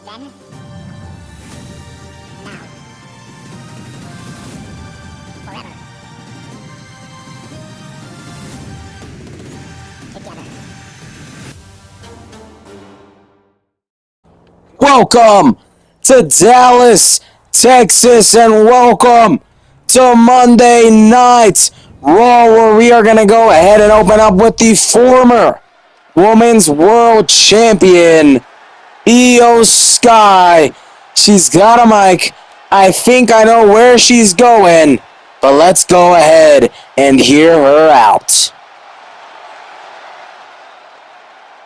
Then, now, forever, together. Welcome to Dallas, Texas, and welcome to Monday Night Raw, where we are going to go ahead and open up with the former Women's World Champion, Io Sky. She's got a mic. I think I know where she's going, but let's go ahead and hear her out.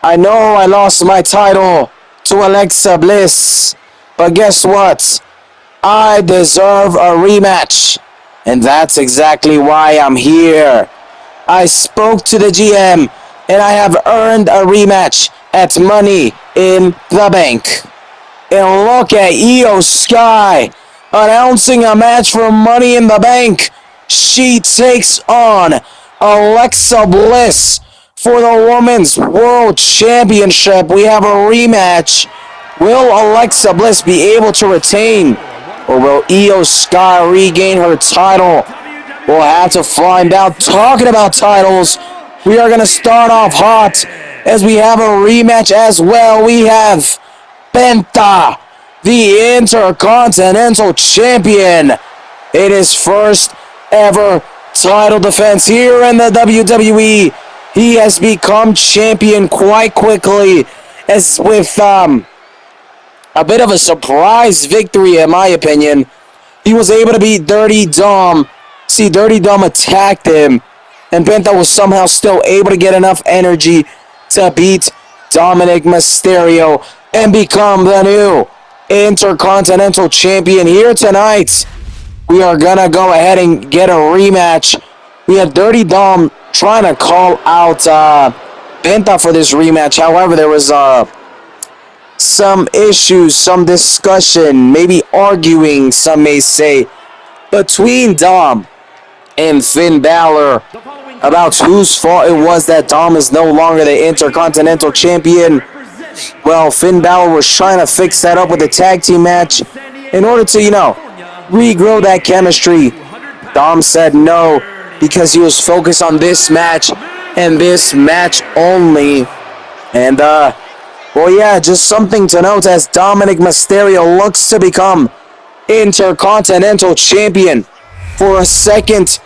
I know I lost my title to Alexa Bliss, but guess what? I deserve a rematch, and that's exactly why I'm here. I spoke to the GM, and I have earned a rematch at Money in the Bank. And look at Io Sky announcing a match for Money in the Bank. She takes on Alexa Bliss for the Women's World Championship. We have a rematch. Will Alexa Bliss be able to retain, or will Io Sky regain her title? We'll have to find out. Talking about titles, we are going to start off hot as we have a rematch as well. We have Penta, the Intercontinental Champion. It is first ever title defense here in the WWE. He has become champion quite quickly, as with a bit of a surprise victory, in my opinion. He was able to beat Dirty Dom. See, Dirty Dom attacked him, and Penta was somehow still able to get enough energy to beat Dominic Mysterio and become the new Intercontinental Champion. Here tonight, we are going to go ahead and get a rematch. We had Dirty Dom trying to call out Penta for this rematch. However, there was some issues, some discussion, maybe arguing, some may say, between Dom and Finn Balor about whose fault it was that Dom is no longer the Intercontinental Champion. Well, Finn Balor was trying to fix that up with a tag team match in order to, regrow that chemistry. Dom said no, because he was focused on this match and this match only. And, just something to note as Dominic Mysterio looks to become Intercontinental Champion for a second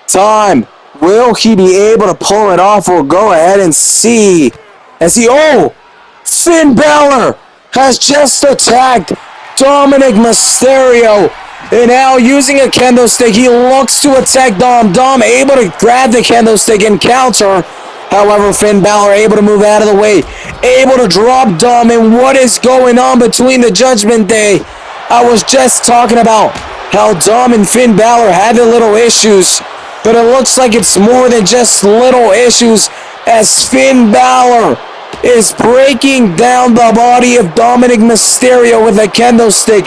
time. Will he be able to pull it off? We'll go ahead and see. Finn Balor has just attacked Dominic Mysterio. And now using a kendo stick, he looks to attack Dom. Dom able to grab the kendo stick and counter. However, Finn Balor able to move out of the way. Able to drop Dom. And what is going on between the Judgment Day? I was just talking about how Dom and Finn Balor had their little issues. But it looks like it's more than just little issues, as Finn Balor is breaking down the body of Dominic Mysterio with a kendo stick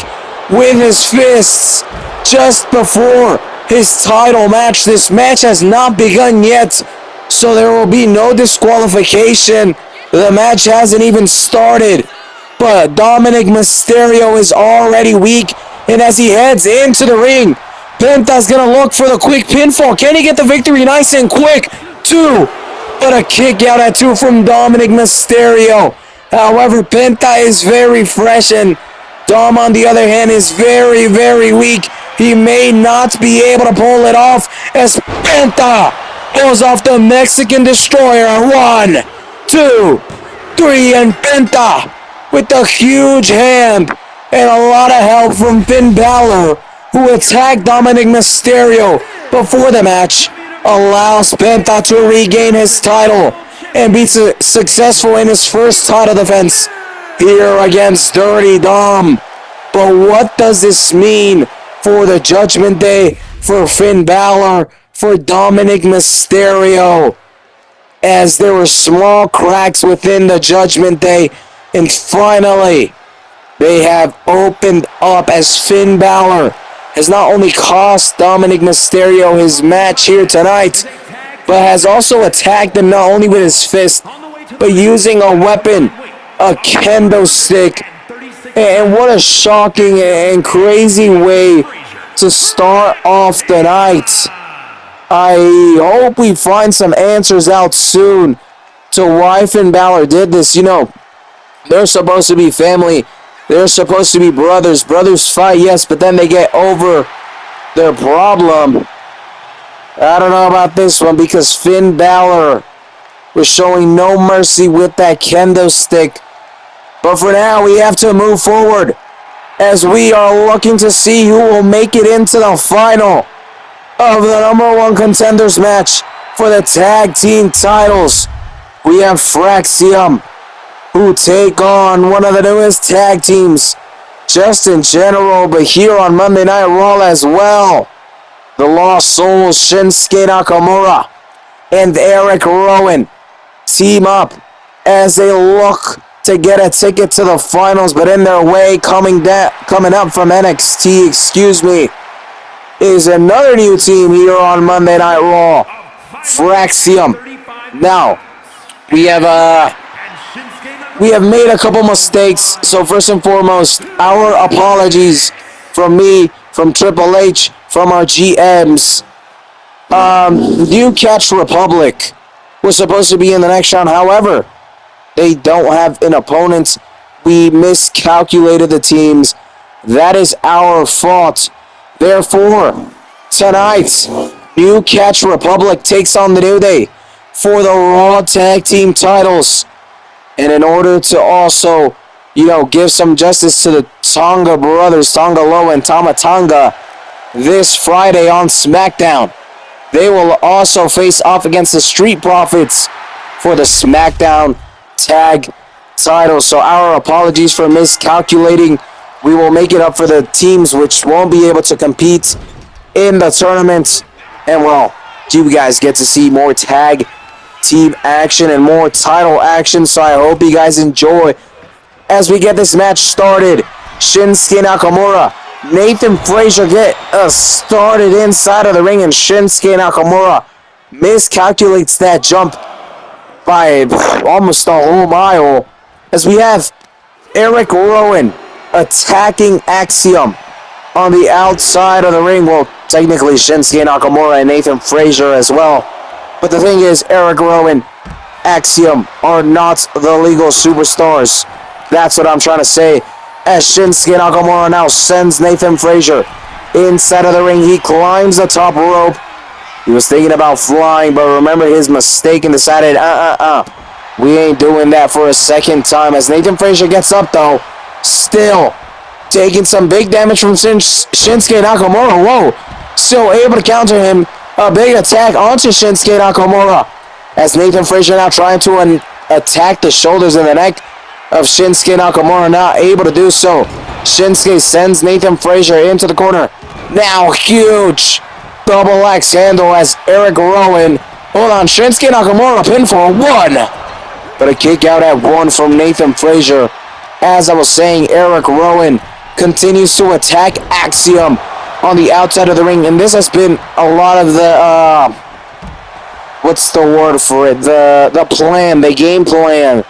with his fists just before his title match. This match has not begun yet, so there will be no disqualification. The match hasn't even started, but Dominic Mysterio is already weak, and as he heads into the ring, Penta's gonna look for the quick pinfall. Can he get the victory nice and quick? 2, but a kick out at 2 from Dominic Mysterio. However, Penta is very fresh, and Dom, on the other hand, is very, very weak. He may not be able to pull it off as Penta pulls off the Mexican Destroyer. 1, 2, 3, and Penta with a huge hand and a lot of help from Finn Balor, who attacked Dominic Mysterio before the match, allows Penta to regain his title and be successful in his first title defense here against Dirty Dom. But what does this mean for the Judgment Day, for Finn Balor, for Dominic Mysterio? As there were small cracks within the Judgment Day, and finally they have opened up, as Finn Balor has not only cost Dominic Mysterio his match here tonight, but has also attacked him not only with his fist, but using a weapon, a kendo stick, And what a shocking and crazy way to start off the night. I hope we find some answers out soon to why Finn Balor did this. You know, they're supposed to be family. They're supposed to be brothers. Brothers fight, yes, but then they get over their problem. I don't know about this one because Finn Balor was showing no mercy with that kendo stick. But for now, we have to move forward as we are looking to see who will make it into the final of the number one contenders match for the tag team titles. We have Fraxium, who take on one of the newest tag teams, just in general, but here on Monday Night Raw as well. The Lost Souls, Shinsuke Nakamura and Eric Rowan, team up as they look to get a ticket to the finals, but in their way, coming up from NXT, is another new team here on Monday Night Raw, Fraxium. Now, we have made a couple mistakes, so first and foremost, our apologies from me, from Triple H, from our GMs. New Catch Republic was supposed to be in the next round, however, they don't have an opponent. We miscalculated the teams. That is our fault. Therefore, tonight, New Catch Republic takes on the New Day for the Raw Tag Team titles. And in order to also, give some justice to the Tonga brothers, Tonga Loa and Tama Tonga, this Friday on SmackDown, they will also face off against the Street Profits for the SmackDown Tag titles. So our apologies for miscalculating. We will make it up for the teams which won't be able to compete in the tournament. And well, you guys get to see more tag team action and more title action. So I hope you guys enjoy as we get this match started. Shinsuke Nakamura, Nathan Frazier get us started inside of the ring, and Shinsuke Nakamura miscalculates that jump by almost a whole mile as we have Eric Rowan attacking Axiom on the outside of the ring. Well, technically Shinsuke Nakamura and Nathan Frazier as well. But the thing is, Eric Rowan, Axiom are not the legal superstars. That's what I'm trying to say. As Shinsuke Nakamura now sends Nathan Frazier inside of the ring. He climbs the top rope. He was thinking about flying, but remember his mistake and decided, we ain't doing that for a second time. As Nathan Frazier gets up, though, still taking some big damage from Shinsuke Nakamura. Whoa, still able to counter him. A big attack onto Shinsuke Nakamura. As Nathan Frazier now trying to attack the shoulders and the neck of Shinsuke Nakamura, not able to do so. Shinsuke sends Nathan Frazier into the corner. Now huge double axe handle as Eric Rowan. Hold on, Shinsuke Nakamura pin for one. But a kick out at one from Nathan Frazier. As I was saying, Eric Rowan continues to attack Axiom on the outside of the ring. And this has been a lot of the, what's the word for it? The plan, the game plan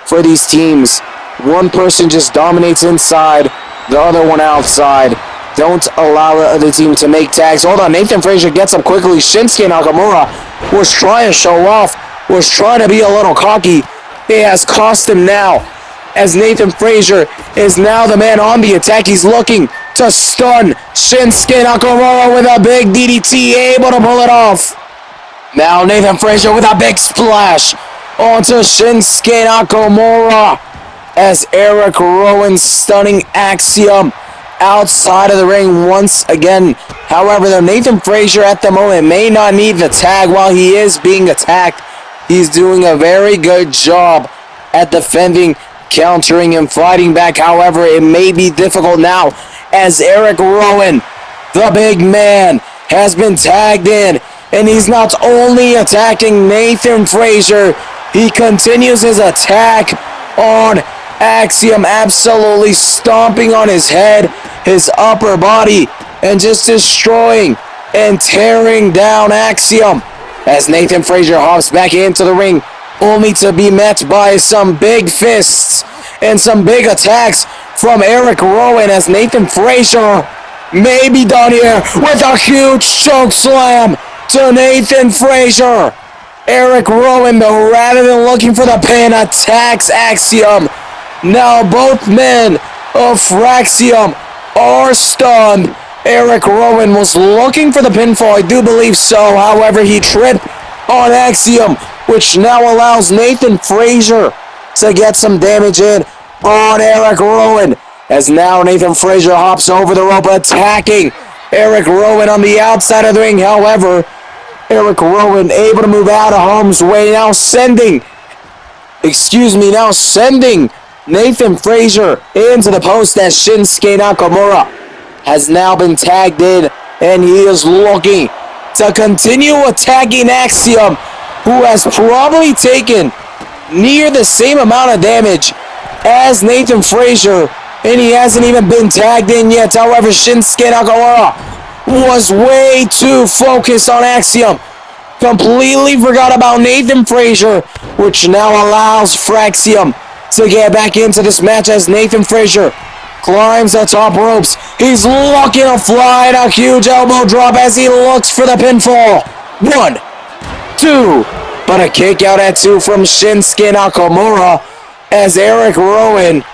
for these teams. One person just dominates inside, the other one outside. Don't allow the other team to make tags. Hold on, Nathan Frazier gets up quickly. Shinsuke Nakamura was trying to show off, was trying to be a little cocky. It has cost him now, as Nathan Frazier is now the man on the attack. He's looking to stun Shinsuke Nakamura with a big DDT, able to pull it off. Now Nathan Frazier with a big splash onto Shinsuke Nakamura as Eric Rowan stunning Axiom outside of the ring once again. However, though, Nathan Frazier at the moment may not need the tag while he is being attacked. He's doing a very good job at defending, countering, and fighting back. However, it may be difficult now as Eric Rowan, the big man, has been tagged in. And he's not only attacking Nathan Frazier, he continues his attack on Axiom, absolutely stomping on his head, his upper body, and just destroying and tearing down Axiom. As Nathan Frazier hops back into the ring, only to be met by some big fists and some big attacks from Eric Rowan as Nathan Frazier may be done here with a huge choke slam to Nathan Frazier. Eric Rowan, though, rather than looking for the pin, attacks Axiom. Now both men of Fraxium are stunned. Eric Rowan was looking for the pinfall, I do believe so. However, he tripped on Axiom, which now allows Nathan Frazier to get some damage in on Eric Rowan. As now Nathan Frazier hops over the rope, attacking Eric Rowan on the outside of the ring. However, Eric Rowan able to move out of harm's way, now sending Nathan Frazier into the post as Shinsuke Nakamura has now been tagged in, and he is looking to continue attacking Axiom, who has probably taken near the same amount of damage as Nathan Frazier, and he hasn't even been tagged in yet. However, Shinsuke Nakamura was way too focused on Axiom. Completely forgot about Nathan Frazier, which now allows Fraxium to get back into this match as Nathan Frazier climbs the top ropes. He's looking to fly and a huge elbow drop as he looks for the pinfall. 1, 2, but a kick out at 2 from Shinsuke Nakamura as Eric Rowan,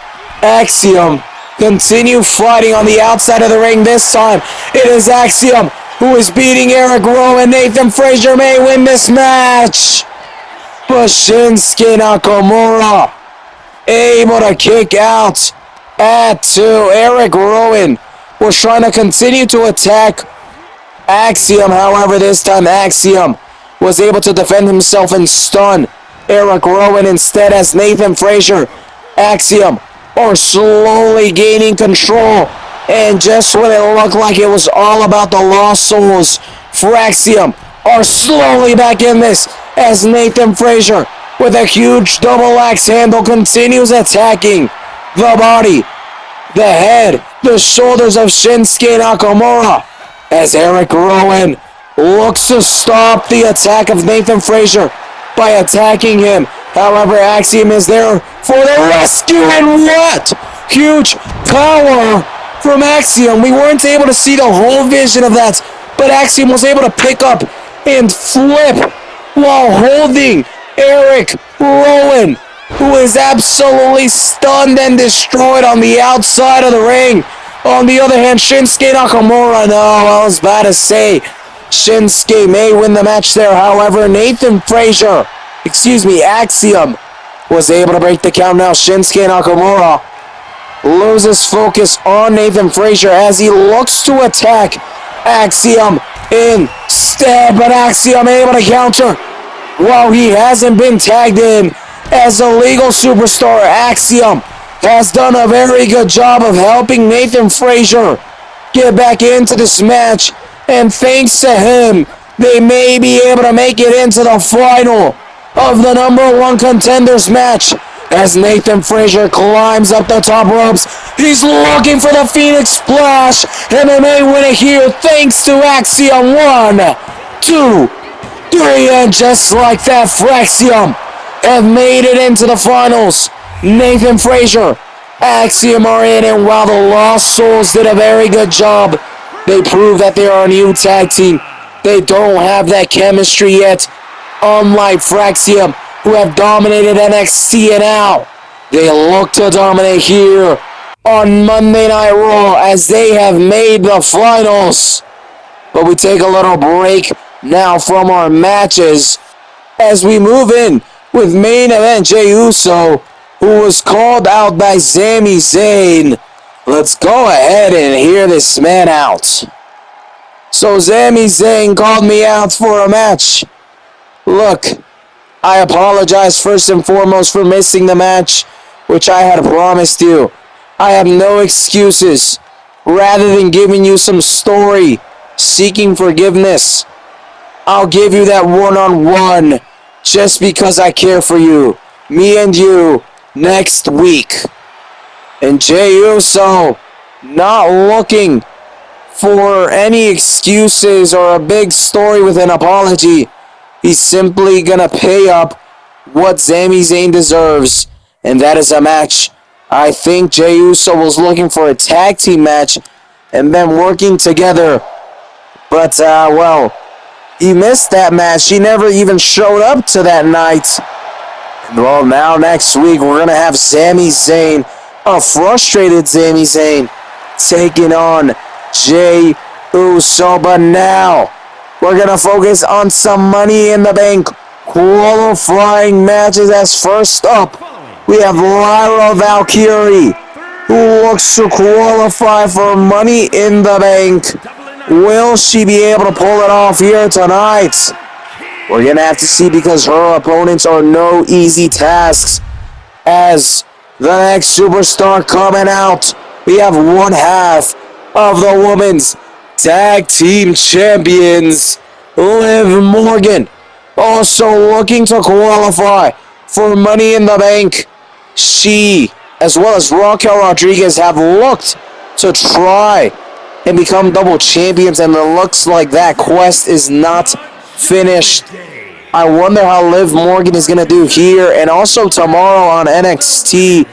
Axiom, continue fighting on the outside of the ring. This time, it is Axiom who is beating Eric Rowan. Nathan Frazier may win this match, but Shinsuke Nakamura able to kick out at 2. Eric Rowan was trying to continue to attack Axiom. However, this time Axiom was able to defend himself and stun Eric Rowan instead, as Nathan Frazier, Axiom are slowly gaining control. And just when it looked like it was all about the Lost Souls, Fraxium are slowly back in this as Nathan Frazier, with a huge double axe handle, continues attacking the body, the head, the shoulders of Shinsuke Nakamura as Eric Rowan looks to stop the attack of Nathan Frazier by attacking him. However, Axiom is there for the rescue, and what? Huge power from Axiom. We weren't able to see the whole vision of that, but Axiom was able to pick up and flip while holding Eric Rowan, who is absolutely stunned and destroyed on the outside of the ring. On the other hand, Shinsuke Nakamura, no, I was about to say Shinsuke may win the match there. However, Axiom was able to break the count. Now Shinsuke Nakamura loses focus on Nathan Frazier as he looks to attack Axiom instead, but Axiom able to counter while he hasn't been tagged in. As a legal superstar, Axiom has done a very good job of helping Nathan Frazier get back into this match, and thanks to him, they may be able to make it into the final of the #1 contenders match. As Nathan Frazier climbs up the top ropes, he's looking for the Phoenix Splash, and they may win it here thanks to Axiom. 1, 2, 3, and just like that, Fraxiom have made it into the finals. Nathan Frazier, Axiom are in, and while the Lost Souls did a very good job, they proved that they are a new tag team. They don't have that chemistry yet, unlike Fraxiom, who have dominated NXT, and now they look to dominate here on Monday Night Raw as they have made the finals. But we take a little break now from our matches as we move in with main event Jey Uso, who was called out by Sami Zayn. Let's go ahead and hear this man out. So Sami Zayn called me out for a match. Look, I apologize first and foremost for missing the match, which I had promised you. I have no excuses. Rather than giving you some story, seeking forgiveness, I'll give you that one-on-one just because I care for you. Me and you next week. And Jey Uso, not looking for any excuses or a big story with an apology. He's simply gonna pay up what Sami Zayn deserves, and that is a match I think Jey Uso was looking for a tag team match and then working together. But, well, he missed that match. He never even showed up to that night. And, well, now next week we're going to have Sami Zayn, a frustrated Sami Zayn, taking on Jey Uso. But now we're going to focus on some Money in the Bank qualifying matches. As first up, we have Lyra Valkyrie, who looks to qualify for Money in the Bank. Will she be able to pull it off here tonight? We're going to have to see, because her opponents are no easy tasks. As the next superstar coming out, we have one half of the Women's Tag Team Champions, Liv Morgan, also looking to qualify for Money in the Bank. She, as well as Raquel Rodriguez, have looked to try and become double champions, and it looks like that quest is not finished. I wonder how Liv Morgan is going to do here, and also tomorrow on NXT,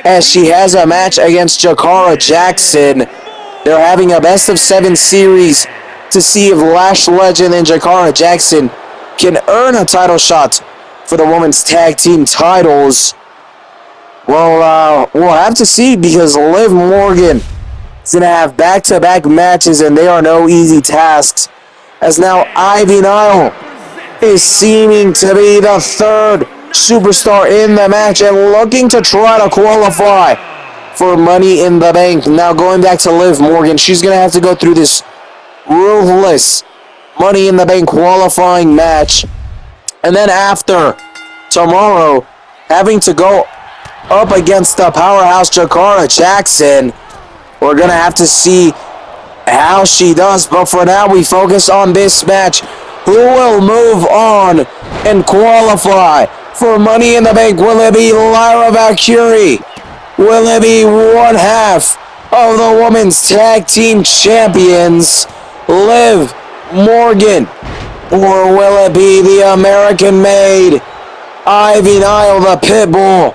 as she has a match against Jakara Jackson. They're having a best of 7 series to see if Lash Legend and Jakara Jackson can earn a title shot for the women's tag team titles. Well, we'll have to see, because Liv Morgan is going to have back-to-back matches, and they are no easy tasks. As now Ivy Nile is seeming to be the third superstar in the match and looking to try to qualify for Money in the Bank. Now going back to Liv Morgan, she's going to have to go through this ruthless Money in the Bank qualifying match. And then after tomorrow, having to go up against the powerhouse Jakara Jackson. We're going to have to see how she does. But for now, we focus on this match. Who will move on and qualify for Money in the Bank? Will it be Lyra Valkyrie? Will it be one half of the Women's Tag Team Champions, Liv Morgan? Or will it be the American-made Ivy Nile, the Pitbull?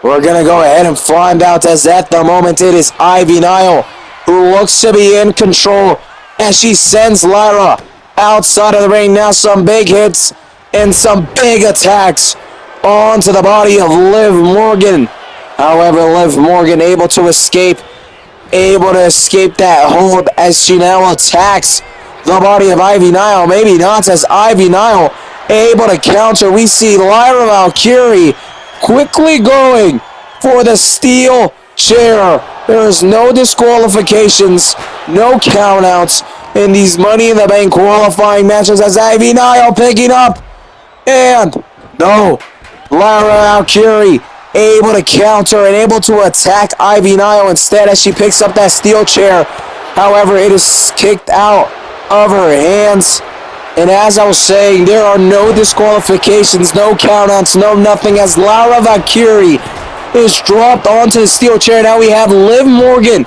We're going to go ahead and find out, as at the moment it is Ivy Nile who looks to be in control as she sends Lyra outside of the ring. Now some big hits and some big attacks onto the body of Liv Morgan. However, Liv Morgan able to escape that hold as she now attacks the body of Ivy Nile. Maybe not, as Ivy Nile able to counter. We see Lyra Valkyrie quickly going for the steel chair. There is no disqualifications, no countouts in these Money in the Bank qualifying matches, as Ivy Nile picking up. And no, Lyra Valkyrie able to counter and able to attack Ivy Nile instead, as she picks up that steel chair. However, it is kicked out of her hands. And as I was saying, there are no disqualifications, no countouts, no nothing, as Lyra Valkyrie is dropped onto the steel chair. Now we have Liv Morgan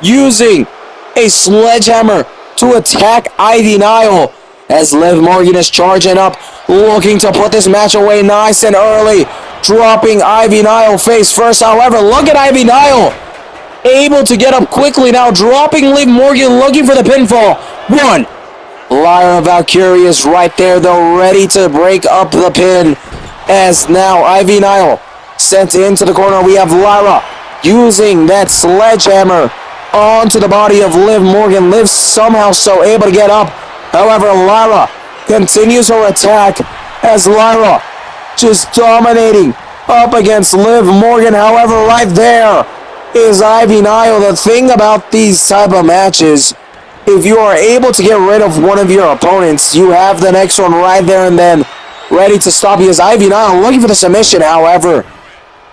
using a sledgehammer to attack Ivy Nile, as Liv Morgan is charging up, looking to put this match away nice and early, dropping Ivy Nile face first. However, look at Ivy Nile able to get up quickly now, dropping Liv Morgan, looking for the pinfall. One. Lyra Valkyrie is right there, though, ready to break up the pin, as now Ivy Nile sent into the corner. We have Lyra using that sledgehammer onto the body of Liv Morgan. Liv somehow so able to get up. However, Lyra continues her attack, as Lyra just dominating up against Liv Morgan. However, right there is Ivy Nile. The thing about these type of matches, if you are able to get rid of one of your opponents, you have the next one right there and then ready to stop you. As Ivy Nile looking for the submission. However,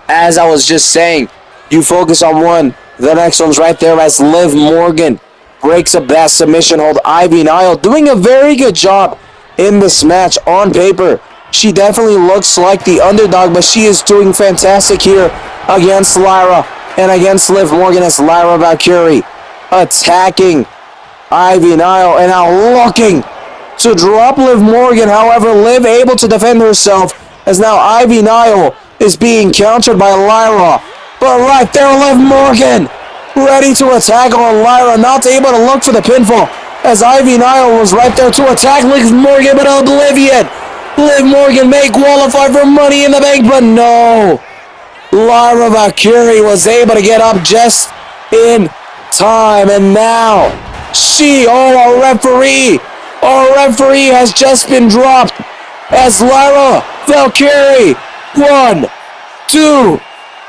as I was just saying, you focus on one, the next one's right there, as Liv Morgan breaks up that submission hold. Ivy Nile doing a very good job in this match. On paper, she definitely looks like the underdog, but she is doing fantastic here against Lyra and against Liv Morgan, as Lyra Valkyrie attacking Ivy Nile and now looking to drop Liv Morgan. However, Liv able to defend herself, as now Ivy Nile is being countered by Lyra. But right there, Liv Morgan ready to attack on Lyra, not able to look for the pinfall as Ivy Nile was right there to attack Liv Morgan, but oblivion. Liv Morgan may qualify for Money in the Bank, but no. Lyra Valkyrie was able to get up just in time, and now our referee has just been dropped as Lyra Valkyrie, 1, 2,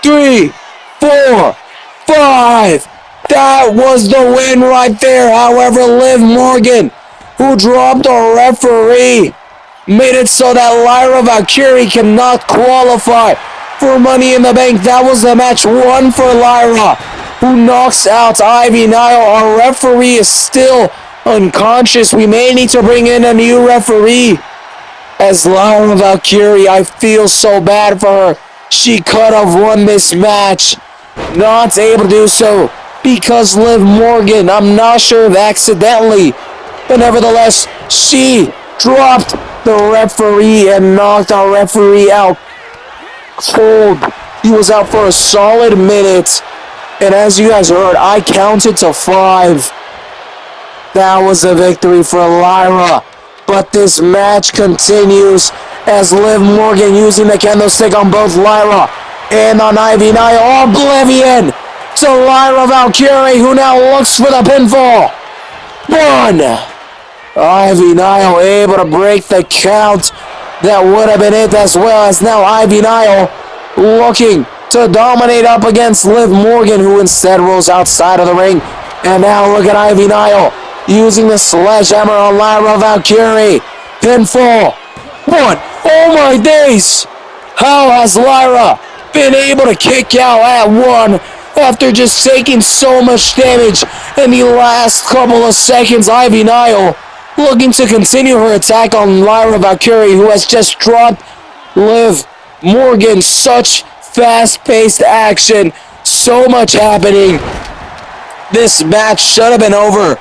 3, 4, 5. That was the win right there. However, Liv Morgan, who dropped a referee, made it so that Lyra Valkyrie cannot qualify for Money in the Bank. That was the match 1 for Lyra, who knocks out Ivy Nile. Our referee is still unconscious. We may need to bring in a new referee. As Lyra Valkyrie, I feel so bad for her. She could have won this match. Not able to do so because Liv Morgan, I'm not sure if accidentally, but nevertheless, she dropped the referee and knocked our referee out cold. He was out for a solid minute. And as you guys heard, I counted to 5. That was a victory for Lyra. But this match continues as Liv Morgan using the candlestick on both Lyra and on Ivy Nile. Oblivion to Lyra Valkyrie, who now looks for the pinfall. 1. Ivy Nile able to break the count. That would have been it, as well as now Ivy Nile looking to dominate up against Liv Morgan, who instead rolls outside of the ring. And now look at Ivy Nile using the sledgehammer on Lyra Valkyrie. Pinfall. 1. Oh my days! How has Lyra been able to kick out at 1 after just taking so much damage in the last couple of seconds? Ivy Nile looking to continue her attack on Lyra Valkyrie, who has just dropped Liv Morgan. Such fast-paced action. So much happening. This match should have been over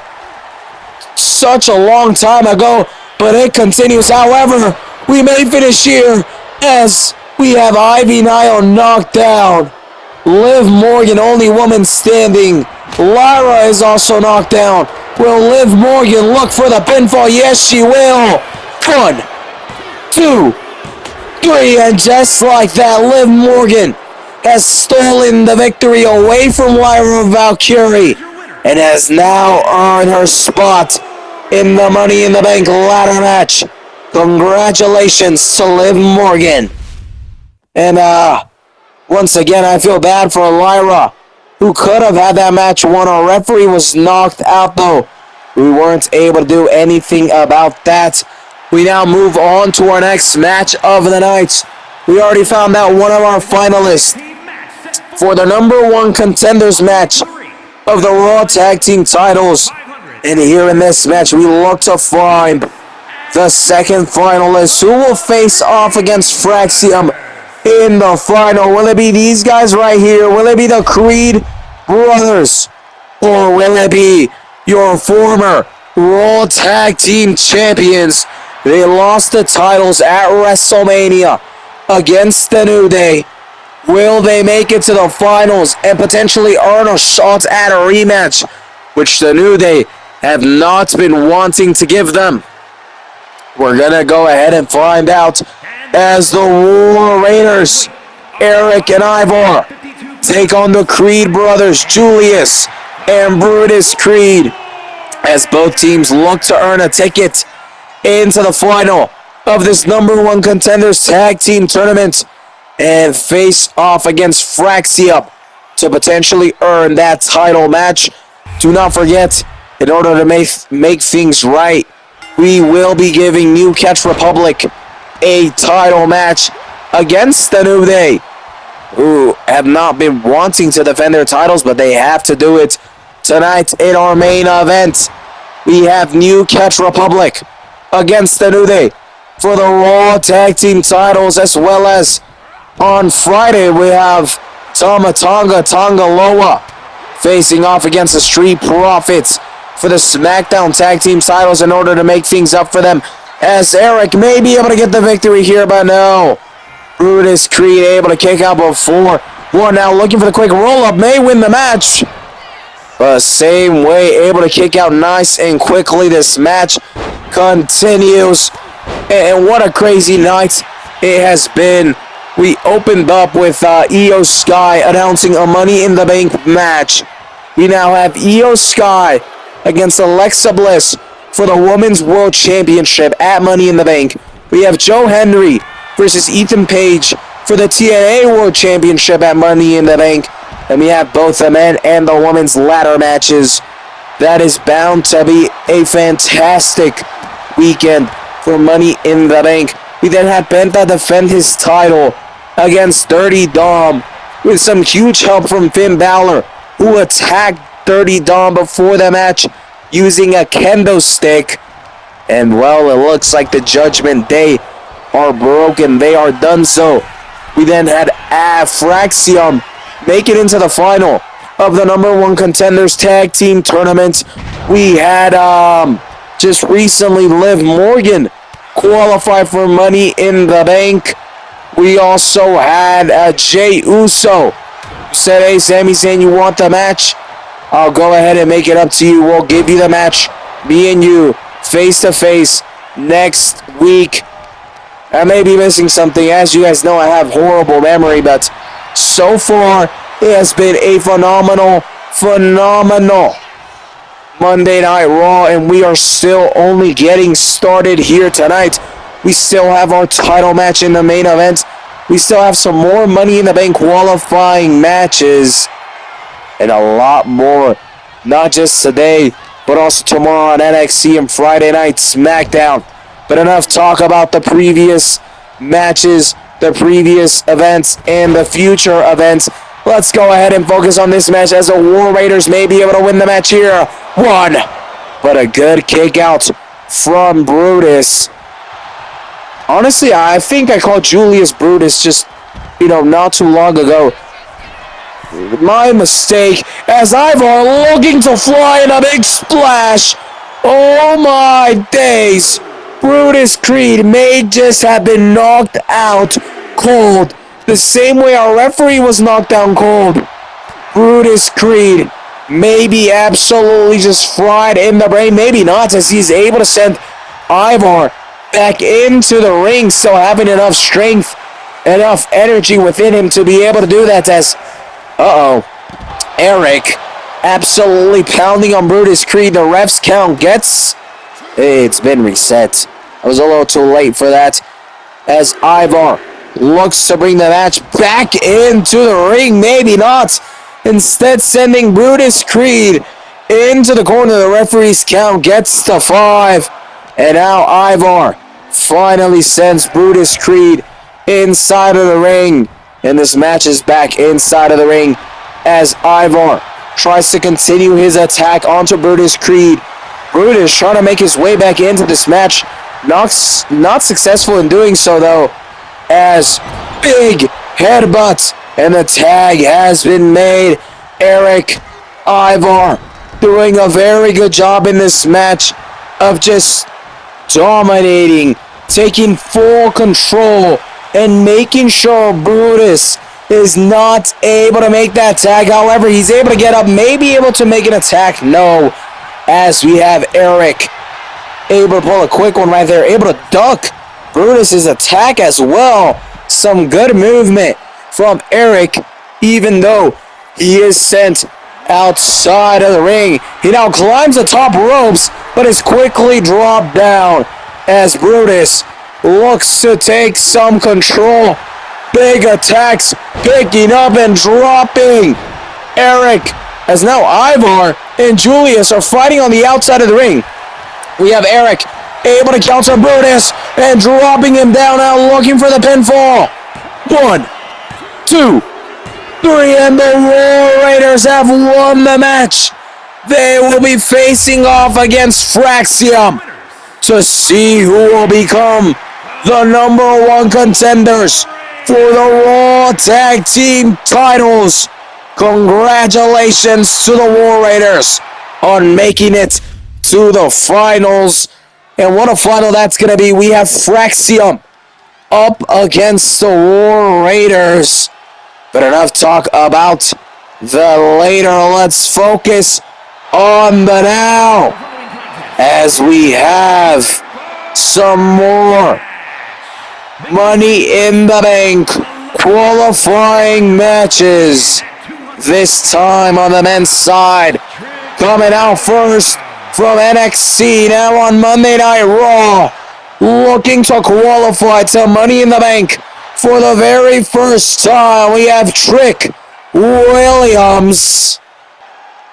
such a long time ago, but it continues. However, we may finish here as we have Ivy Nile knocked down. Liv Morgan, only woman standing. Lyra is also knocked down. Will Liv Morgan look for the pinfall? Yes, she will. 1, 2, 3, and just like that, Liv Morgan has stolen the victory away from Lyra Valkyrie and has now earned her spot in the Money in the Bank ladder match. Congratulations to Liv Morgan. And once again, I feel bad for Lyra, who could have had that match won. Our referee was knocked out, though. We weren't able to do anything about that. We now move on to our next match of the night. We already found out one of our finalists for the number 1 contenders match of the Raw Tag Team titles. And here in this match, we look to find the second finalist who will face off against Fraxium in the final. Will it be these guys right here? Will it be the Creed brothers? Or will it be your former Raw Tag Team champions? They lost the titles at WrestleMania against the New Day. Will they make it to the finals and potentially earn a shot at a rematch, which the New Day have not been wanting to give them? We're gonna go ahead and find out as the War Raiders, Eric and Ivor, take on the Creed brothers, Julius and Brutus Creed, as both teams look to earn a ticket into the final of this number 1 contenders tag team tournament and face off against Fraxium to potentially earn that title match. Do not forget, in order to make things right, we will be giving New Catch Republic a title match against the New Day, who have not been wanting to defend their titles, but they have to do it tonight in our main event. We have New Catch Republic against the New Day for the Raw Tag Team titles, as well as on Friday we have Tama Tonga Loa facing off against the Street Profits for the SmackDown Tag Team titles in order to make things up for them, as Eric may be able to get the victory here, but no. Brutus Creed able to kick out before One now looking for the quick roll-up. May win the match. But same way, able to kick out nice and quickly. This match continues. And what a crazy night it has been. We opened up with Io Sky announcing a Money in the Bank match. We now have Io Sky against Alexa Bliss for the Women's World Championship at Money in the Bank. We have Joe Hendry versus Ethan Page for the TNA World Championship at Money in the Bank. And we have both the men and the women's ladder matches. That is bound to be a fantastic weekend for Money in the Bank. We then had Penta defend his title against Dirty Dom with some huge help from Finn Balor, who attacked Dirty Dom before the match using a kendo stick. And well, it looks like the Judgment Day are broken. They are done so. We then had Fraxium make it into the final of the #1 Contenders Tag Team Tournament. We had just recently Liv Morgan qualify for Money in the Bank. We also had Jey Uso said, hey, Sami Zayn, you want the match? I'll go ahead and make it up to you. We'll give you the match. Me and you, face to face, next week. I may be missing something. As you guys know, I have horrible memory, but so far, it has been a phenomenal Monday Night Raw, and we are still only getting started here tonight. We still have our title match in the main event. We still have some more Money in the Bank qualifying matches. And a lot more. Not just today, but also tomorrow on NXT and Friday Night SmackDown. But enough talk about the previous matches, the previous events, and the future events. Let's go ahead and focus on this match as the War Raiders may be able to win the match here. One. But a good kick out from Brutus. Honestly, I think I called Julius Brutus just, not too long ago. My mistake, as Ivar looking to fly in a big splash. Oh my days. Brutus Creed may just have been knocked out cold. The same way our referee was knocked down cold. Brutus Creed may be absolutely just fried in the brain. Maybe not, as he's able to send Ivar back into the ring, still having enough strength, enough energy within him to be able to do that. As Eric absolutely pounding on Brutus Creed. The ref's count gets, it's been reset. I was a little too late for that, as Ivar looks to bring the match back into the ring. Maybe not, instead sending Brutus Creed into the corner. The referee's count gets to 5, and now Ivar finally sends Brutus Creed inside of the ring, and this match is back inside of the ring as Ivar tries to continue his attack onto Brutus Creed. Brutus trying to make his way back into this match, not successful in doing so though, as big headbutt, and the tag has been made. Eric Ivar doing a very good job in this match of just dominating, taking full control, and making sure Brutus is not able to make that tag. However, he's able to get up, may be able to make an attack. No, as we have Eric able to pull a quick one right there, able to duck Brutus's attack as well. Some good movement from Eric, even though he is sent outside of the ring. He now climbs the top ropes, but is quickly dropped down as Brutus looks to take some control. Big attacks, picking up and dropping Eric, as now Ivar and Julius are fighting on the outside of the ring. We have Eric able to counter Brutus and dropping him down, now looking for the pinfall. 1, 2, 3, and the War Raiders have won the match. They will be facing off against Fraxium to see who will become the #1 contenders for the Raw Tag Team titles. Congratulations to the War Raiders on making it to the finals. And what a final that's going to be. We have Fraxium up against the War Raiders. But enough talk about the later. Let's focus on the now, as we have some more Money in the Bank qualifying matches. This time on the men's side. Coming out first from NXT, now on Monday Night Raw. Looking to qualify to Money in the Bank for the very first time. We have Trick Williams.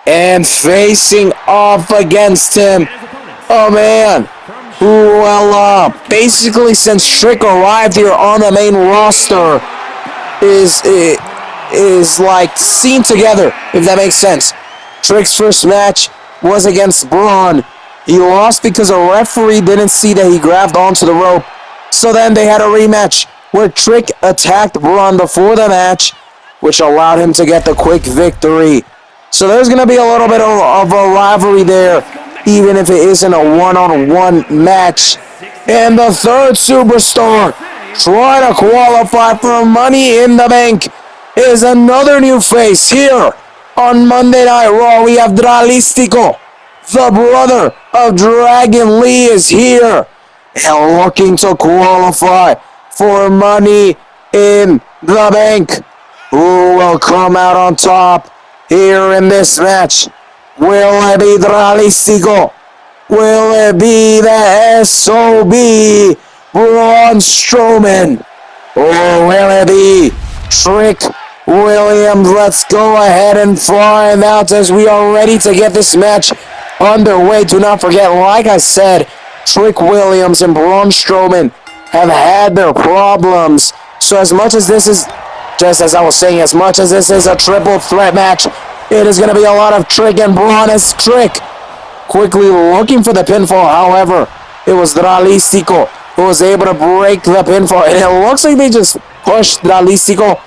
And facing off against him, a man who, well, basically since Trick arrived here on the main roster, is like seen together, if that makes sense. Trick's first match was against Braun. He lost because a referee didn't see that he grabbed onto the rope. So then they had a rematch where Trick attacked Braun before the match, which allowed him to get the quick victory. So there's going to be a little bit of a rivalry there, even if it isn't a one-on-one match. And the third superstar trying to qualify for Money in the Bank is another new face here on Monday Night Raw. We have Dralistico, the brother of Dragon Lee, is here and looking to qualify for Money in the Bank. Who will come out on top here in this match? Will it be Dralistico? Will it be the SOB, Braun Strowman? Or will it be Trick Williams? Let's go ahead and find out as we are ready to get this match underway. Do not forget, like I said, Trick Williams and Braun Strowman have had their problems. So as much as this is, just as I was saying, as much as this is a triple threat match, it is going to be a lot of Trick and Braun, as Trick quickly looking for the pinfall. However, it was Dralistico who was able to break the pinfall. And it looks like they just pushed Dralistico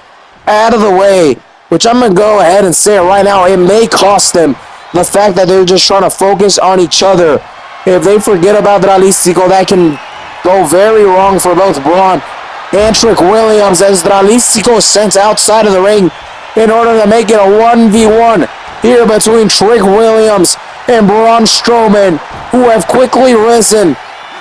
out of the way, which I'm going to go ahead and say right now, it may cost them the fact that they're just trying to focus on each other. If they forget about Dralistico, that can go very wrong for both Braun and Trick Williams, as Dralistico is sent outside of the ring in order to make it a 1v1 here between Trick Williams and Braun Strowman, who have quickly risen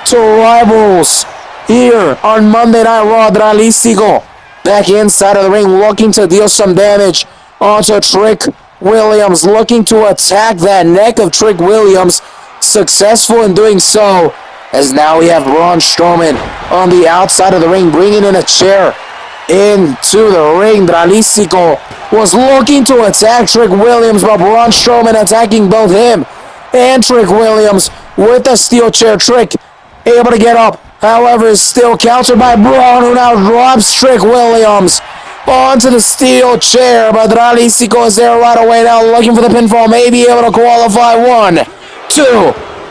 to rivals here on Monday Night Raw. Dralistico back inside of the ring, looking to deal some damage onto Trick Williams, looking to attack that neck of Trick Williams, successful in doing so, as now we have Braun Strowman on the outside of the ring, bringing in a chair into the ring. Dralistico was looking to attack Trick Williams, but Braun Strowman attacking both him and Trick Williams with a steel chair. Trick able to get up, however, is still countered by Braun, who now drops Trick Williams onto the steel chair, but Dralistico is there right away now, looking for the pinfall, maybe able to qualify. 1, 2,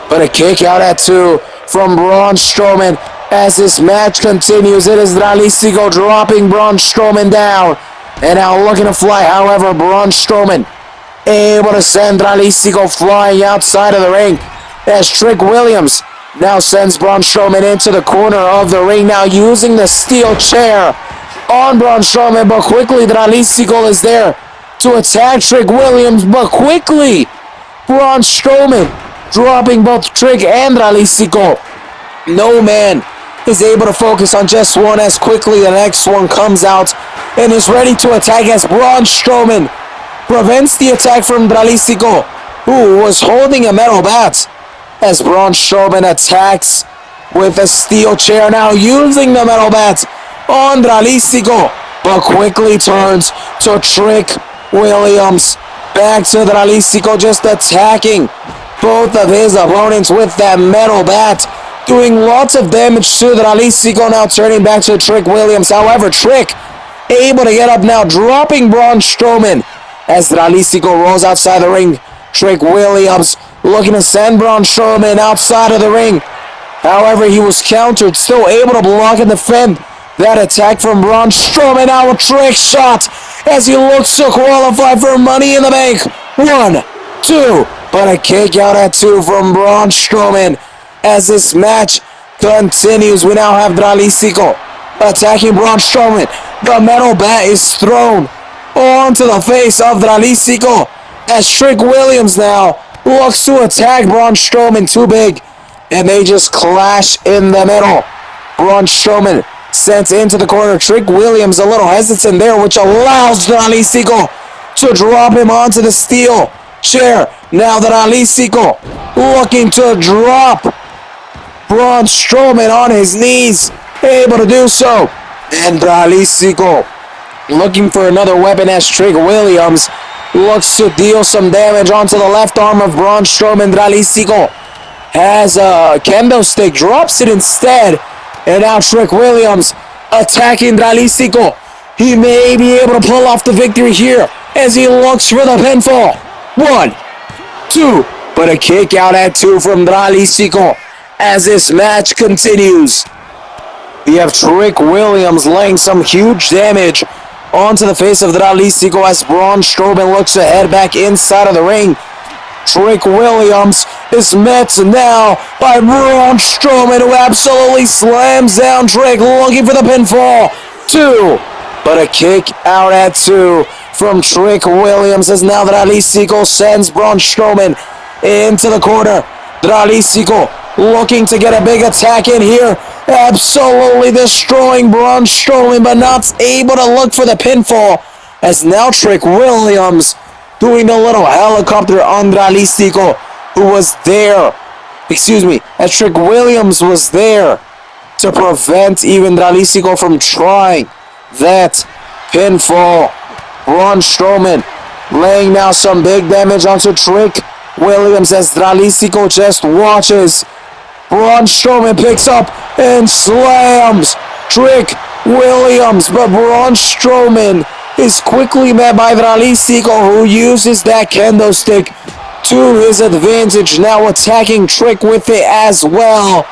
but a kick out at 2 from Braun Strowman. As this match continues, it is Dralistico dropping Braun Strowman down, and now looking to fly. However, Braun Strowman able to send Dralistico flying outside of the ring, as Trick Williams now sends Braun Strowman into the corner of the ring, now using the steel chair on Braun Strowman, but quickly Dralistico is there to attack Trick Williams, but quickly Braun Strowman dropping both Trick and Dralistico. No man is able to focus on just one, as quickly the next one comes out and is ready to attack, as Braun Strowman prevents the attack from Dralistico, who was holding a metal bat, as Braun Strowman attacks with a steel chair, now using the metal bat on Dralistico, but quickly turns to Trick Williams. Back to Dralistico, just attacking both of his opponents with that metal bat, doing lots of damage to Dralistico, now turning back to Trick Williams. However, Trick able to get up now, dropping Braun Strowman as Dralistico rolls outside the ring. Trick Williams looking to send Braun Strowman outside of the ring. However, he was countered, still able to block and defend that attack from Braun Strowman. Now a trick shot as he looks to qualify for Money in the Bank. 1, 2, but a kick out at 2 from Braun Strowman. As this match continues, we now have Dralistico attacking Braun Strowman. The metal bat is thrown onto the face of Dralístico as Trick Williams now looks to attack Braun Strowman too big, and they just clash in the middle. Braun Strowman sent into the corner. Trick Williams a little hesitant there, which allows Dralístico to drop him onto the steel chair. Now Dralístico looking to drop Braun Strowman on his knees, able to do so. And Dralístico looking for another weapon as Trick Williams looks to deal some damage onto the left arm of Braun Strowman. Dralístico has a kendo stick, drops it instead. And now Trick Williams attacking Dralístico. He may be able to pull off the victory here as he looks for the pinfall. 1, 2, but a kick out at 2 from Dralístico as this match continues. We have Trick Williams laying some huge damage onto the face of Dralístico as Braun Strowman looks to head back inside of the ring. Trick Williams is met now by Braun Strowman, who absolutely slams down Trick, looking for the pinfall. 2, but a kick out at 2 from Trick Williams as now Dralístico sends Braun Strowman into the corner. Dralístico looking to get a big attack in here, absolutely destroying Braun Strowman, but not able to look for the pinfall as now Trick Williams doing the little helicopter on Dralístico, who was there. As Trick Williams was there to prevent even Dralístico from trying that pinfall. Braun Strowman laying now some big damage onto Trick Williams as Dralístico just watches. Braun Strowman picks up and slams Trick Williams, but Braun Strowman is quickly met by Dralístico, who uses that kendo stick to his advantage, now attacking Trick with it as well.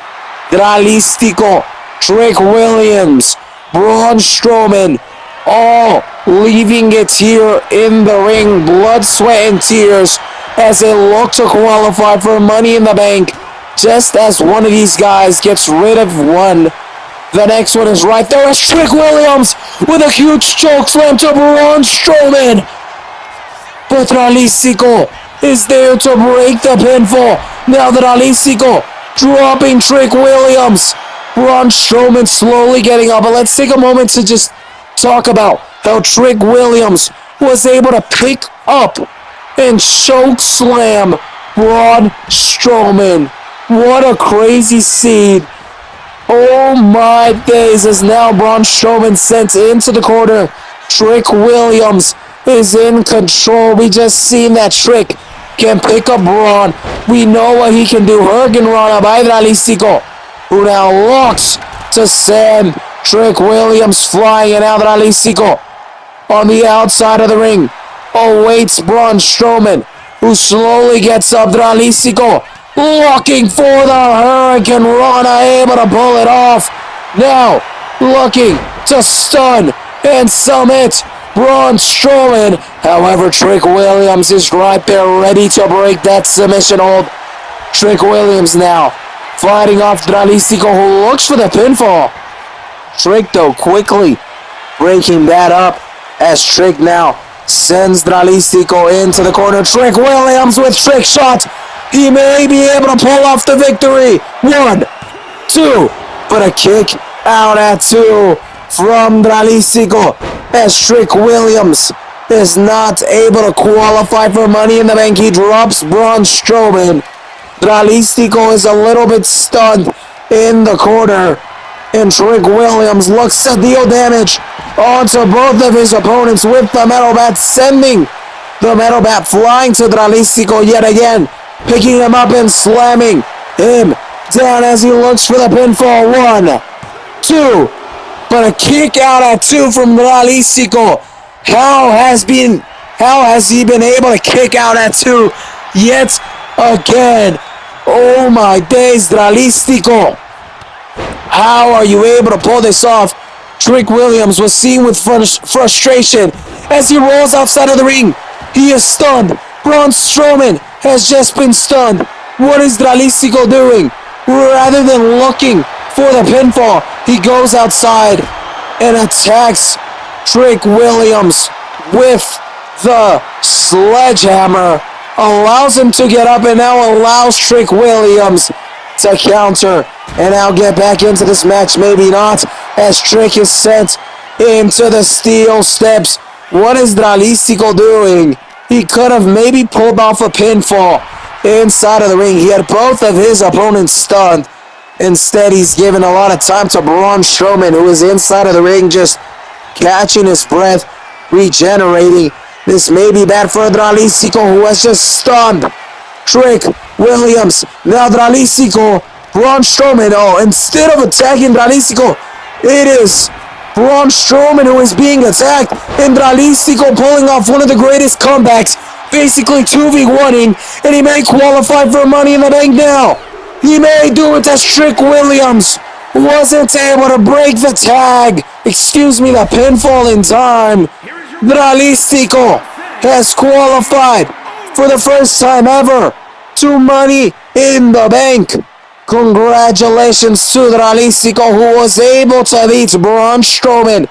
Dralístico, Trick Williams, Braun Strowman, all leaving it here in the ring, blood, sweat, and tears, as they look to qualify for Money in the Bank. Just as one of these guys gets rid of one, the next one is right there as Trick Williams with a huge choke slam to Braun Strowman. But Dralístico is there to break the pinfall. Now Dralístico dropping Trick Williams. Braun Strowman slowly getting up. But let's take a moment to just talk about how Trick Williams was able to pick up and choke slam Braun Strowman. What a crazy scene. Oh my days, as now Braun Strowman sent into the corner. Trick Williams is in control. We just seen that Trick can pick up Braun. We know what he can do. Hurricane Rana by Dralístico, who now looks to send Trick Williams flying, and now Dralístico on the outside of the ring awaits Braun Strowman, who slowly gets up. Dralístico looking for the Hurricane Rana, able to pull it off. Now looking to stun and summit Braun Strowman. However, Trick Williams is right there ready to break that submission hold. Trick Williams now fighting off Dralístico, who looks for the pinfall. Trick, though, quickly breaking that up as Trick now sends Dralístico into the corner. Trick Williams with Trick shot. He may be able to pull off the victory. 1, 2, but a kick out at 2 from Dralístico as Trick Williams is not able to qualify for Money in the Bank. He drops Braun Strowman. Dralístico is a little bit stunned in the corner, and Trick Williams looks to deal damage onto both of his opponents with the metal bat, sending the metal bat flying to Dralístico yet again, picking him up and slamming him down as he looks for the pinfall. 1, 2, but a kick out at 2 from Dralístico. How has he been able to kick out at 2 yet again? Oh my days, Dralístico. How are you able to pull this off? Trick Williams was seen with frustration as he rolls outside of the ring. He is stunned. Braun Strowman has just been stunned. What is Dralístico doing? Rather than looking for the pinfall, he goes outside and attacks Trick Williams with the sledgehammer. Allows him to get up and now allows Trick Williams to counter. And now get back into this match. Maybe not, as Trick is sent into the steel steps. What is Dralístico doing? He could have maybe pulled off a pinfall inside of the ring. He had both of his opponents stunned. Instead, he's given a lot of time to Braun Strowman, who is inside of the ring just catching his breath, regenerating. This may be bad for Dralístico, who has just stunned Trick Williams. Now Dralístico, Braun Strowman. Oh, instead of attacking Dralístico, it is Braun Strowman who is being attacked. And Dralístico pulling off one of the greatest comebacks, basically 2v1ing, and he may qualify for Money in the Bank now. He may do it as Trick Williams wasn't able to break the tag. Excuse me, the pinfall in time. Dralístico has qualified for the first time ever to Money in the Bank. Congratulations to Dralístico, who was able to beat Braun Strowman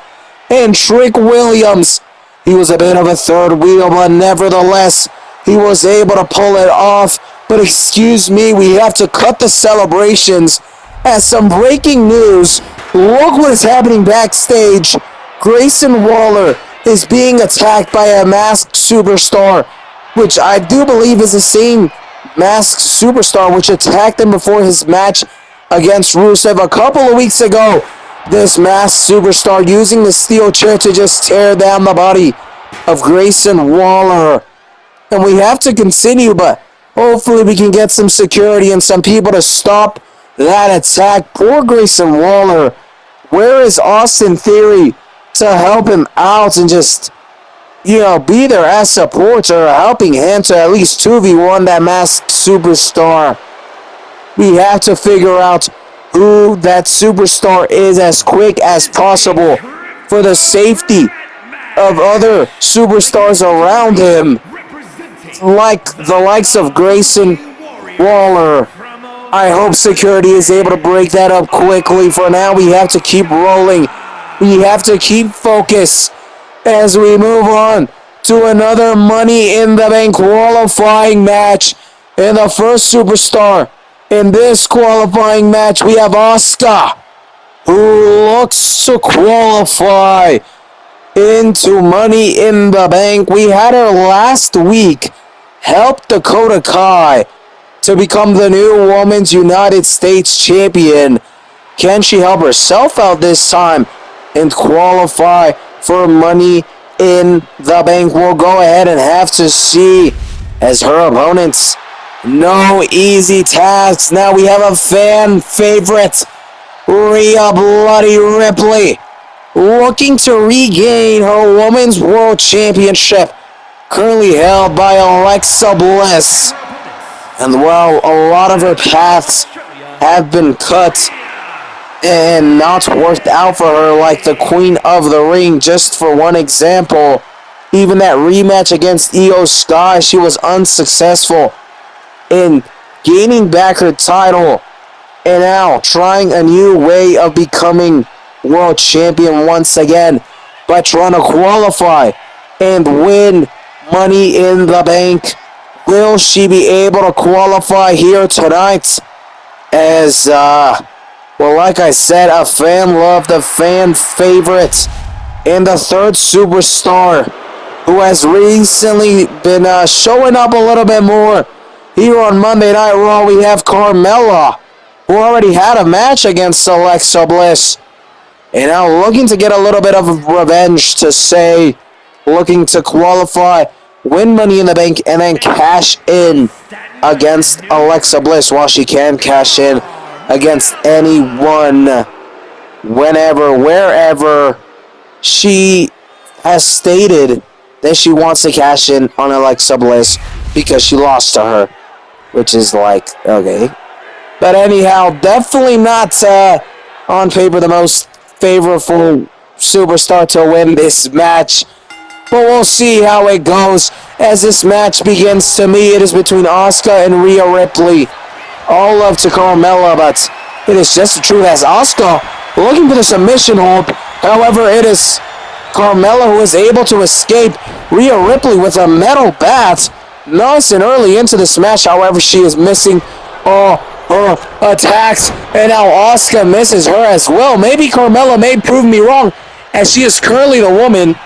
and Trick Williams. He was a bit of a third wheel, but nevertheless, he was able to pull it off. But excuse me, we have to cut the celebrations as some breaking news. Look what is happening backstage. Grayson Waller is being attacked by a masked superstar, which I do believe is the same masked superstar which attacked him before his match against Rusev a couple of weeks ago. This masked superstar using the steel chair to just tear down the body of Grayson Waller. And we have to continue, but hopefully we can get some security and some people to stop that attack. Poor Grayson Waller. Where is Austin Theory to help him out and just, be there as support or a helping hand to at least 2v1 that masked superstar? We have to figure out who that superstar is as quick as possible for the safety of other superstars around him, like the likes of Grayson Waller. I hope security is able to break that up quickly. For now, we have to keep rolling. We have to keep focus as we move on to another Money in the Bank qualifying match. And the first superstar in this qualifying match, we have Asuka, who looks to qualify into Money in the Bank. We had her last week help Dakota Kai to become the new Women's United States Champion. Can she help herself out this time and qualify for Money in the Bank? We'll go ahead and have to see, as her opponents, no easy tasks. Now we have a fan favorite, Rhea Bloody Ripley, looking to regain her Women's World Championship, currently held by Alexa Bliss. And while a lot of her paths have been cut and not worked out for her, like the Queen of the Ring, just for one example, even that rematch against Io Sky, she was unsuccessful in gaining back her title, and now trying a new way of becoming world champion once again by trying to qualify and win Money in the Bank. Will she be able to qualify here tonight? As, like I said, a fan loved, a fan favorite, and the third superstar who has recently been showing up a little bit more here on Monday Night Raw. We have Carmella, who already had a match against Alexa Bliss, and now looking to get a little bit of revenge, to say, looking to qualify, win Money in the Bank, and then cash in against Alexa Bliss, while she can cash in against anyone, whenever, wherever. She has stated that she wants to cash in on Alexa Bliss because she lost to her, which is like, okay. But anyhow, definitely not on paper the most favorable superstar to win this match. But we'll see how it goes as this match begins. To me, it is between Asuka and Rhea Ripley. All love to Carmella, but it is just the truth as Asuka looking for the submission hold. However, it is Carmella, who is able to escape Rhea Ripley with a metal bat. Nice and early into this match, however, she is missing all her attacks. And now Asuka misses her as well. Maybe Carmella may prove me wrong, as she is currently the woman.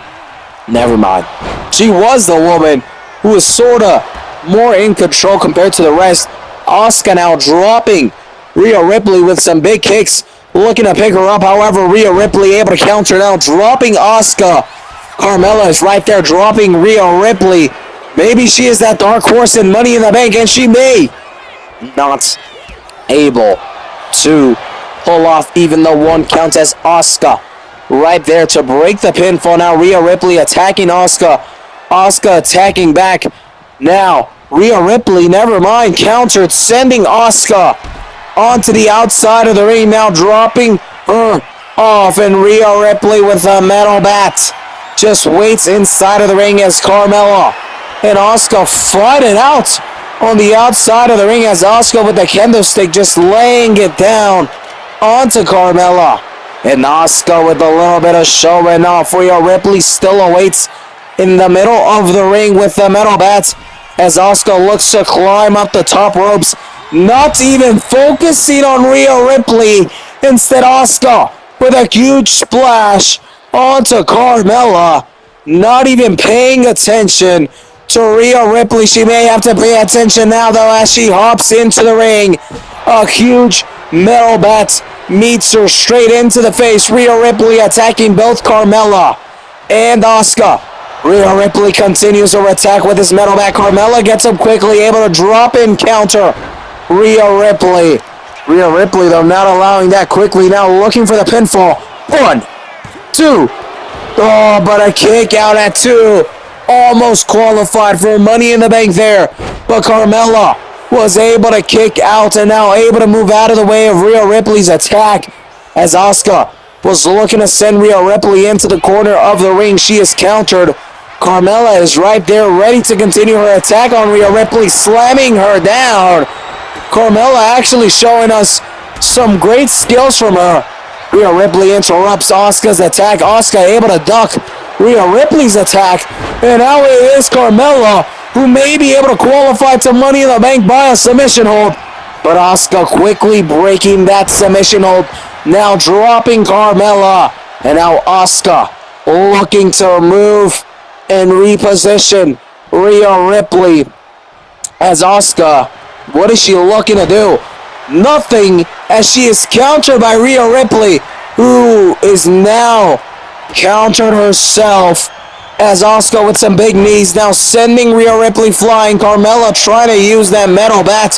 Never mind. She was the woman who is sorta more in control compared to the rest. Asuka now dropping Rhea Ripley with some big kicks, looking to pick her up. However, Rhea Ripley able to counter now, dropping Asuka. Carmella is right there dropping Rhea Ripley. Maybe she is that dark horse in Money in the Bank, and she may not able to pull off even the one count, as Asuka right there to break the pinfall. Now Rhea Ripley attacking Asuka. Asuka attacking back. Now Rhea Ripley, never mind, countered, sending Asuka onto the outside of the ring. Now dropping her off, and Rhea Ripley with a metal bat just waits inside of the ring as Carmella and Asuka fight it out on the outside of the ring, as Asuka with the kendo stick just laying it down onto Carmella. And Asuka with a little bit of showing off. Rhea Ripley still awaits in the middle of the ring with the metal bats, as Asuka looks to climb up the top ropes, not even focusing on Rhea Ripley. Instead, Asuka with a huge splash onto Carmella, not even paying attention to Rhea Ripley. She may have to pay attention now, though, as she hops into the ring. A huge metal bat meets her straight into the face. Rhea Ripley attacking both Carmella and Asuka. Rhea Ripley continues her attack with his metal bat. Carmella gets up quickly, able to drop in counter Rhea Ripley. Rhea Ripley, though, not allowing that quickly. Now looking for the pinfall. 1, 2. Oh, but a kick out at 2. Almost qualified for Money in the Bank there. But Carmella was able to kick out and now able to move out of the way of Rhea Ripley's attack, as Asuka was looking to send Rhea Ripley into the corner of the ring. She is countered. Carmella is right there ready to continue her attack on Rhea Ripley, slamming her down. Carmella actually showing us some great skills from her. Rhea Ripley interrupts Asuka's attack. Asuka able to duck Rhea Ripley's attack. And now it is Carmella who may be able to qualify to Money in the Bank by a submission hold. But Asuka quickly breaking that submission hold. Now dropping Carmella. And now Asuka looking to move and reposition Rhea Ripley. As Asuka, what is she looking to do? Nothing, as she is countered by Rhea Ripley, who is now countered herself, as Asuka with some big knees now sending Rhea Ripley flying. Carmella trying to use that metal bat.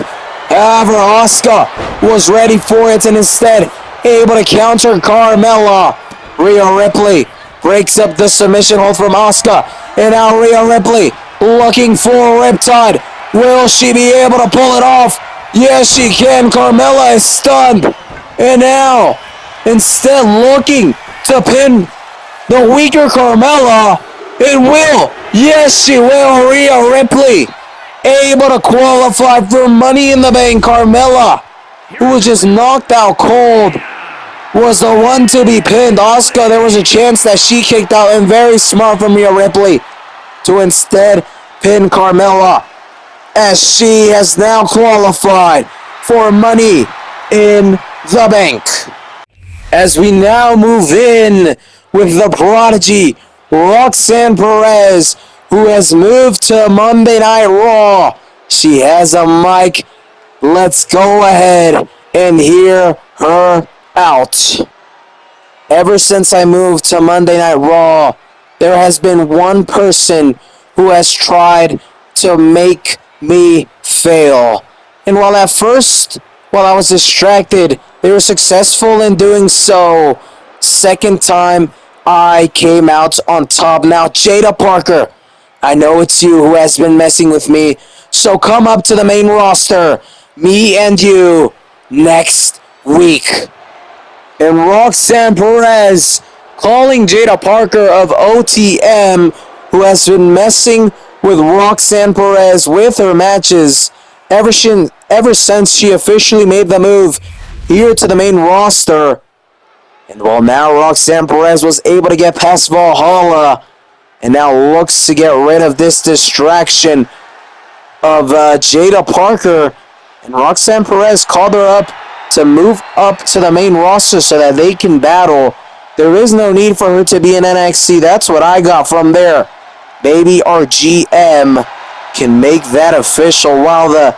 However, Asuka was ready for it and instead able to counter Carmella. Rhea Ripley breaks up the submission hold from Asuka. And now Rhea Ripley looking for a Riptide. Will she be able to pull it off? Yes, she can. Carmella is stunned. And now, instead looking to pin the weaker Carmella, it will. Yes, she will. Rhea Ripley able to qualify for Money in the Bank. Carmella, who was just knocked out cold, was the one to be pinned. Asuka, there was a chance that she kicked out, and very smart from Rhea Ripley to instead pin Carmella, as she has now qualified for Money in the Bank. As we now move in with the prodigy Roxanne Perez, who has moved to Monday Night Raw. She has a mic. Let's go ahead and hear her out. Ever since I moved to Monday Night Raw, there has been one person who has tried to make me fail. And while at first, while I was distracted, they were successful in doing so. Second time, I came out on top. Now, Jada Parker, I know it's you who has been messing with me, so come up to the main roster, me and you, next week. And Roxanne Perez calling Jada Parker of OTM, who has been messing with Roxanne Perez with her matches ever since she officially made the move here to the main roster. And well, now Roxanne Perez was able to get past Valhalla and now looks to get rid of this distraction of Jada Parker. And Roxanne Perez called her up to move up to the main roster so that they can battle. There is no need for her to be in NXT. That's what I got from there. Maybe our GM can make that official while the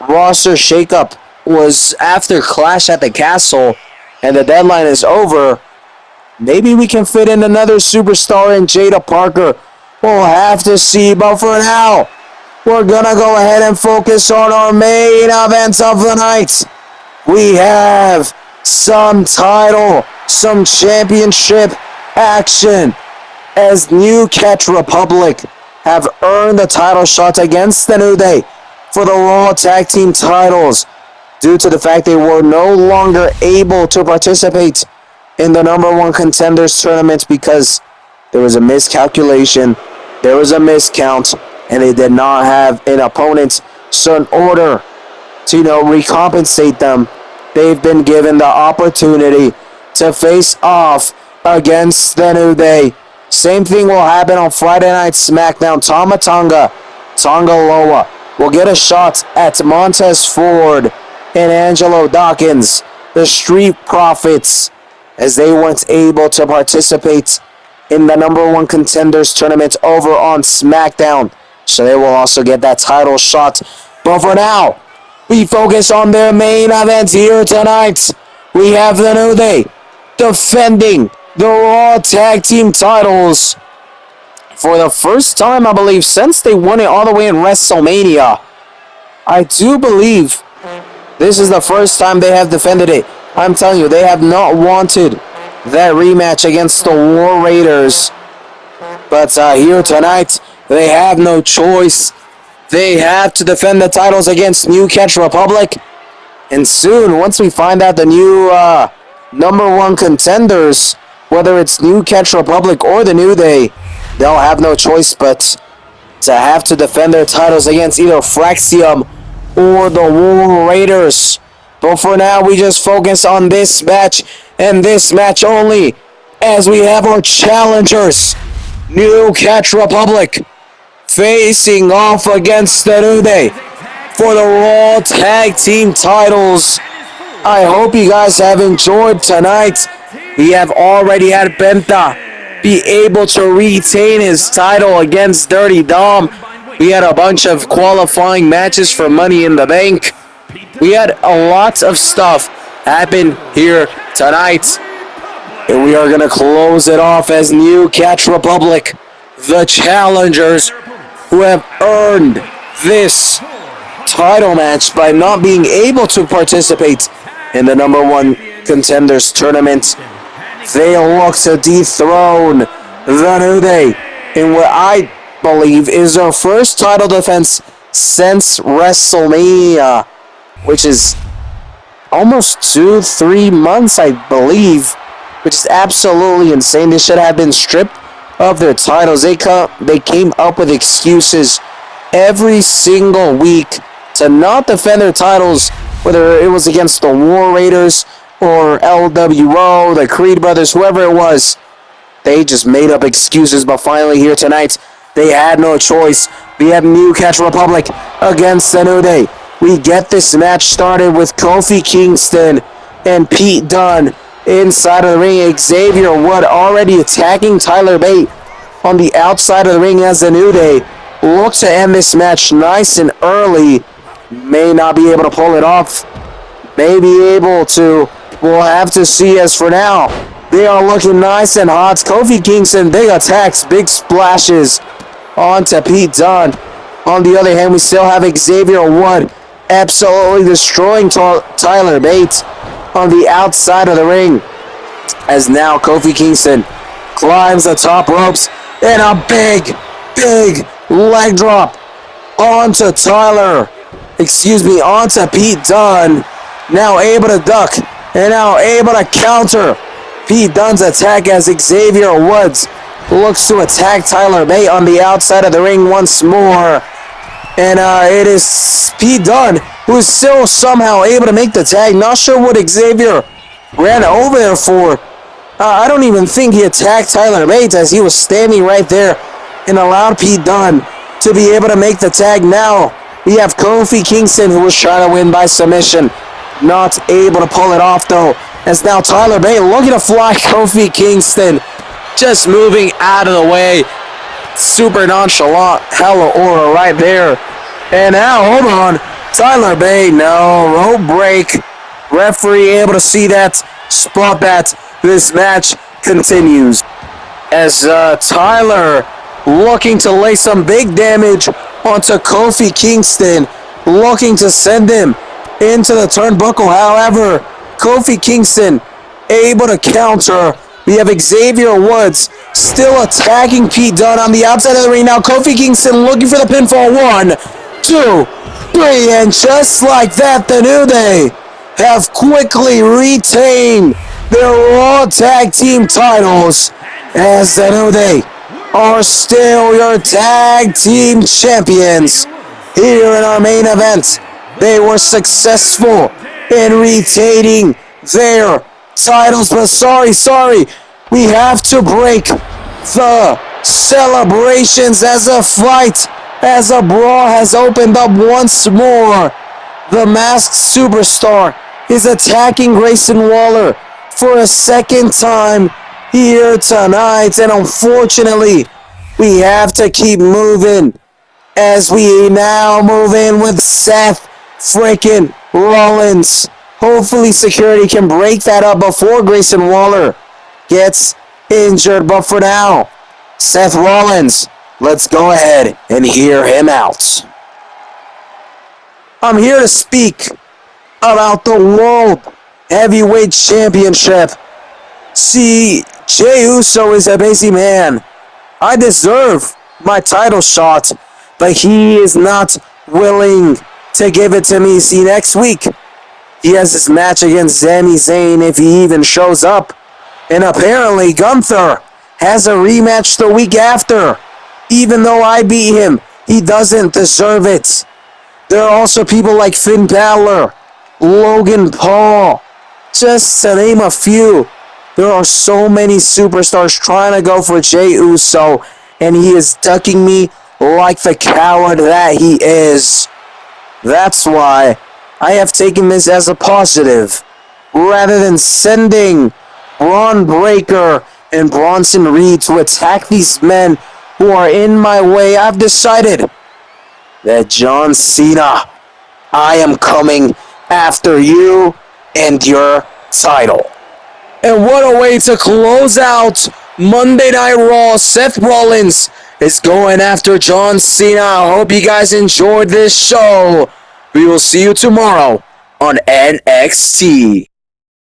roster shakeup was after Clash at the Castle and the deadline is over. Maybe we can fit in another superstar in Jada Parker. We'll have to see, but for now, we're gonna go ahead and focus on our main event of the night. We have some title, some championship action as New Catch Republic have earned the title shot against the New Day for the Raw Tag Team titles due to the fact they were no longer able to participate in the number one contenders tournament because there was a miscalculation, there was a miscount, and they did not have an opponent. So in order to, recompensate them, they've been given the opportunity to face off against the New Day. Same thing will happen on Friday Night SmackDown. Tama Tonga Loa will get a shot at Montez Ford and Angelo Dawkins, the Street Profits, as they weren't able to participate in the number one contenders tournament over on SmackDown. So they will also get that title shot. But for now, we focus on their main event here tonight. We have the New Day defending the Raw Tag Team titles for the first time, I believe, since they won it all the way in WrestleMania. I do believe this is the first time they have defended it. I'm telling you, they have not wanted that rematch against the War Raiders. But here tonight, they have no choice. They have to defend the titles against New Catch Republic. And soon, once we find out the new number one contenders, whether it's New Catch Republic or the New Day, they'll have no choice but to have to defend their titles against either Fraxium or the War Raiders. But for now, we just focus on this match and this match only, as we have our challengers, New Catch Republic, facing off against the New Day for the Raw Tag Team titles. I hope you guys have enjoyed tonight. We have already had Penta be able to retain his title against Dirty Dom. We had a bunch of qualifying matches for Money in the Bank. We had a lot of stuff happen here tonight. And we are going to close it off as New Catch Republic, the challengers who have earned this title match by not being able to participate in the number one contenders tournament. They look to dethrone the New Day in what I believe is their first title defense since WrestleMania, which is almost 2-3 months, I believe, which is absolutely insane. They should have been stripped of their titles. They came up with excuses every single week to not defend their titles, whether it was against the War Raiders or LWO, the Creed Brothers, whoever it was. They just made up excuses, but finally here tonight, they had no choice. We have New Catch Republic against the New Day. We get this match started with Kofi Kingston and Pete Dunne inside of the ring. Xavier Wood already attacking Tyler Bate on the outside of the ring as the New Day look to end this match nice and early. May not be able to pull it off. May be able to. We'll have to see. As for now, they are looking nice and hot. Kofi Kingston, big attacks, big splashes onto Pete Dunne. On the other hand, we still have Xavier Wood absolutely destroying Tyler Bate on the outside of the ring. As now Kofi Kingston climbs the top ropes and a big leg drop onto onto Pete Dunne. Now able to duck and now able to counter Pete Dunne's attack as Xavier Woods looks to attack Tyler Bate on the outside of the ring once more. And it is Pete Dunne who is still somehow able to make the tag. Not sure what Xavier ran over there for. I don't even think he attacked Tyler Bates as he was standing right there and allowed Pete Dunne to be able to make the tag. Now we have Kofi Kingston, who was trying to win by submission, not able to pull it off though, as now Tyler Bate looking to fly Kofi Kingston, just moving out of the way. Super nonchalant, hella aura right there. And now, hold on, Tyler Bate, no, rope break. Referee able to see that, spot that. This match continues as Tyler looking to lay some big damage onto Kofi Kingston, looking to send him into the turnbuckle. However, Kofi Kingston able to counter. We have Xavier Woods still attacking Pete Dunne on the outside of the ring. Now Kofi Kingston looking for the pinfall. 1, 2, 3, and just like that, the New Day have quickly retained their Raw Tag Team titles as the New Day are still your Tag Team Champions. Here in our main event, they were successful in retaining their titles, but sorry, we have to break the celebrations as a fight, as a brawl has opened up once more. The Masked Superstar is attacking Grayson Waller for a second time here tonight, and unfortunately, we have to keep moving as we now move in with Seth freaking Rollins. Hopefully security can break that up before Grayson Waller gets injured, but for now, Seth Rollins, let's go ahead and hear him out. I'm here to speak about the World Heavyweight Championship. See, Jey Uso is a busy man. I deserve my title shot, but he is not willing to give it to me. See, next week, he has this match against Sami Zayn if he even shows up. And apparently, Gunther has a rematch the week after. Even though I beat him, he doesn't deserve it. There are also people like Finn Balor, Logan Paul, just to name a few. There are so many superstars trying to go for Jey Uso, and he is ducking me like the coward that he is. That's why I have taken this as a positive, rather than sending Braun Breaker and Bronson Reed to attack these men who are in my way. I've decided that John Cena, I am coming after you and your title. And what a way to close out Monday Night Raw. Seth Rollins is going after John Cena. I hope you guys enjoyed this show. We will see you tomorrow on NXT.